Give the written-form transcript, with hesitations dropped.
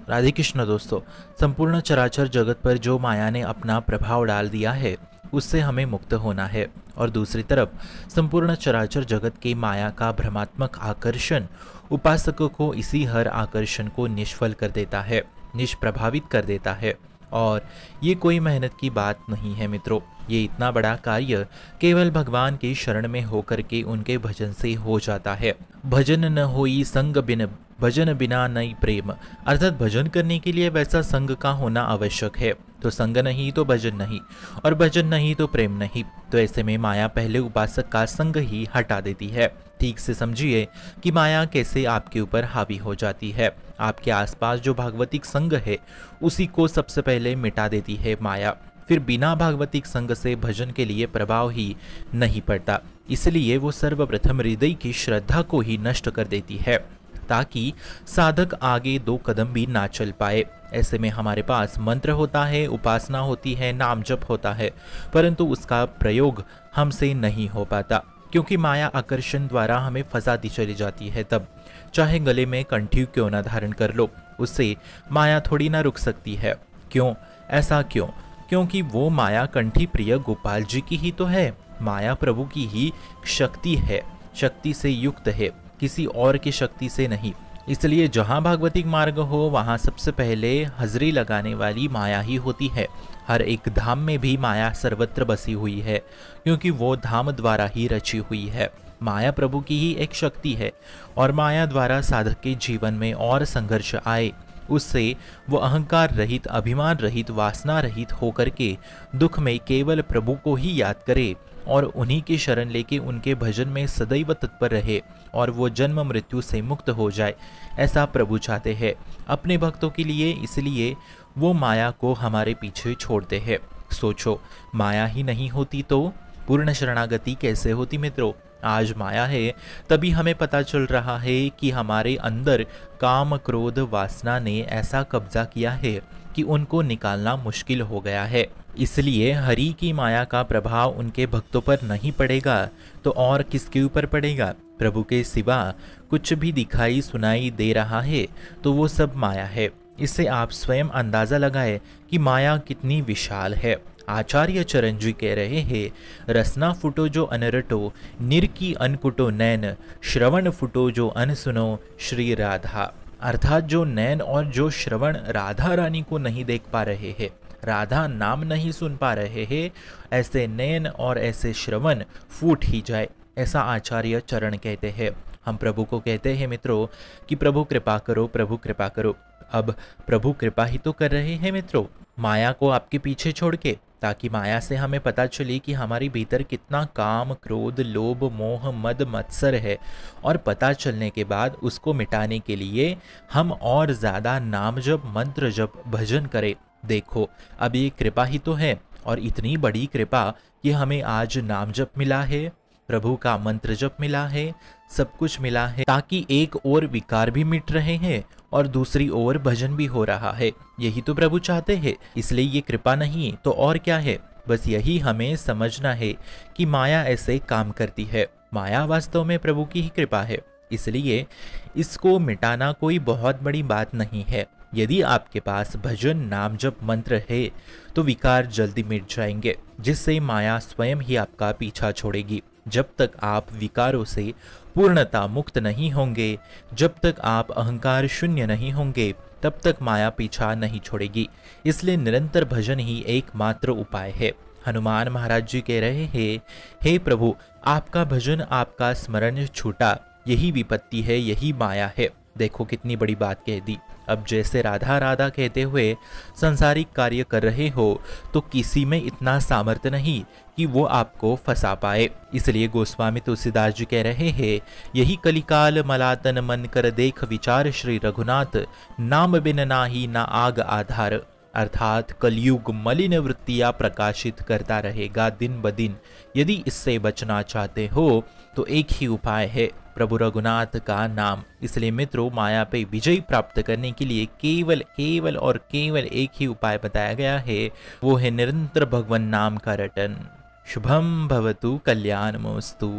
राधे कृष्ण दोस्तों। संपूर्ण चराचर जगत पर जो माया ने अपना प्रभाव डाल दिया है उससे हमें मुक्त होना है, और दूसरी तरफ संपूर्ण चराचर जगत के माया का भ्रमात्मक आकर्षण उपासकों को इसी हर आकर्षण को निष्फल कर देता है, निष्प्रभावित कर देता है। और ये कोई मेहनत की बात नहीं है मित्रों, ये इतना बड़ा कार्य केवल भगवान के शरण में होकर के उनके भजन से हो जाता है। भजन न होई संग बिन, भजन बिना नई प्रेम, अर्थात भजन करने के लिए वैसा संग का होना आवश्यक है। तो संग नहीं तो भजन नहीं, और भजन नहीं तो प्रेम नहीं। तो ऐसे में माया पहले उपासक का संग ही हटा देती है। ठीक से समझिए कि माया कैसे आपके ऊपर हावी हो जाती है। आपके आसपास जो भागवतिक संग है उसी को सबसे पहले मिटा देती है माया। फिर बिना भागवतिक संग से भजन के लिए प्रभाव ही नहीं पड़ता, इसलिए वो सर्वप्रथम हृदय की श्रद्धा को ही नष्ट कर देती है, ताकि साधक आगे दो कदम भी ना चल पाए। ऐसे में हमारे पास मंत्र होता है, उपासना होती है, नाम जप होता है, परंतु उसका प्रयोग हमसे नहीं हो पाता, क्योंकि माया आकर्षण द्वारा हमें फंसाती चली जाती है। तब चाहे गले में कंठी क्यों ना धारण कर लो, उससे माया थोड़ी ना रुक सकती है। क्यों? ऐसा क्यों? क्योंकि वो माया कंठी प्रिय गोपाल जी की ही तो है। माया प्रभु की ही शक्ति है, शक्ति से युक्त है, किसी और की शक्ति से नहीं। इसलिए जहाँ भागवतिक मार्ग हो वहाँ सबसे पहले हाजिरी लगाने वाली माया ही होती है। हर एक धाम में भी माया सर्वत्र बसी हुई है, क्योंकि वो धाम द्वारा ही रची हुई है। माया प्रभु की ही एक शक्ति है, और माया द्वारा साधक के जीवन में और संघर्ष आए, उससे वो अहंकार रहित, अभिमान रहित, वासना रहित होकर के दुख में केवल प्रभु को ही याद करे और उन्हीं की शरण लेके उनके भजन में सदैव तत्पर रहे, और वो जन्म मृत्यु से मुक्त हो जाए। ऐसा प्रभु चाहते हैं अपने भक्तों के लिए, इसलिए वो माया को हमारे पीछे छोड़ते हैं। सोचो, माया ही नहीं होती तो पूर्ण शरणागति कैसे होती मित्रों? आज माया है तभी हमें पता चल रहा है कि हमारे अंदर काम, क्रोध, वासना ने ऐसा कब्जा किया है कि उनको निकालना मुश्किल हो गया है। इसलिए हरि की माया का प्रभाव उनके भक्तों पर नहीं पड़ेगा तो और किसके ऊपर पड़ेगा? प्रभु के सिवा कुछ भी दिखाई सुनाई दे रहा है तो वो सब माया है। इससे आप स्वयं अंदाजा लगाएं कि माया कितनी विशाल है। आचार्य चरण जी कह रहे हैं, रसना फुटो जो अनरटो, निर की अनकुटो नैन, श्रवण फुटो जो अन सुनो श्री राधा। अर्थात जो नैन और जो श्रवण राधा रानी को नहीं देख पा रहे हैं, राधा नाम नहीं सुन पा रहे हैं, ऐसे नैन और ऐसे श्रवण फूट ही जाए, ऐसा आचार्य चरण कहते हैं। हम प्रभु को कहते हैं मित्रों कि प्रभु कृपा करो, प्रभु कृपा करो। अब प्रभु कृपा ही तो कर रहे हैं मित्रों, माया को आपके पीछे छोड़ के, ताकि माया से हमें पता चले कि हमारे भीतर कितना काम, क्रोध, लोभ, मोह, मद, मत्सर है, और पता चलने के बाद उसको मिटाने के लिए हम और ज़्यादा नाम जप, मंत्र जप, भजन करें। देखो, अब ये कृपा ही तो है, और इतनी बड़ी कृपा कि हमें आज नाम जप मिला है, प्रभु का मंत्र जप मिला है, सब कुछ मिला है, ताकि एक और विकार भी मिट रहे हैं और दूसरी ओर भजन भी हो रहा है। यही तो प्रभु चाहते हैं, इसलिए ये कृपा नहीं तो और क्या है? बस यही हमें समझना है कि माया ऐसे काम करती है। माया वास्तव में प्रभु की ही कृपा है, इसलिए इसको मिटाना कोई बहुत बड़ी बात नहीं है। यदि आपके पास भजन, नाम जप, मंत्र है तो विकार जल्दी मिट जाएंगे, जिससे माया स्वयं ही आपका पीछा छोड़ेगी। जब तक आप विकारों से पूर्णता मुक्त नहीं होंगे, जब तक आप अहंकार शून्य नहीं होंगे, तब तक माया पीछा नहीं छोड़ेगी। इसलिए निरंतर भजन ही एकमात्र उपाय है। हनुमान महाराज जी कह रहे हैं, हे प्रभु, आपका भजन, आपका स्मरण छूटा, यही विपत्ति है, यही माया है। देखो कितनी बड़ी बात कह दी। अब जैसे राधा राधा कहते हुए संसारिक कार्य कर रहे हो तो किसी में इतना सामर्थ्य नहीं कि वो आपको फंसा पाए। इसलिए गोस्वामी तुलसीदास जी कह रहे हैं, यही कलिकाल मलातन मन कर देख विचार श्री रघुनाथ, नाम बिन नाही ना आग आधार। अर्थात कलयुग मलिन वृत्तियां प्रकाशित करता रहेगा दिन ब दिन। यदि इससे बचना चाहते हो तो एक ही उपाय है, प्रभु रघुनाथ का नाम। इसलिए मित्रों, माया पे विजय प्राप्त करने के लिए केवल केवल और केवल एक ही उपाय बताया गया है, वो है निरंतर भगवान नाम का रटन। शुभम भवतु कल्याणमस्तु।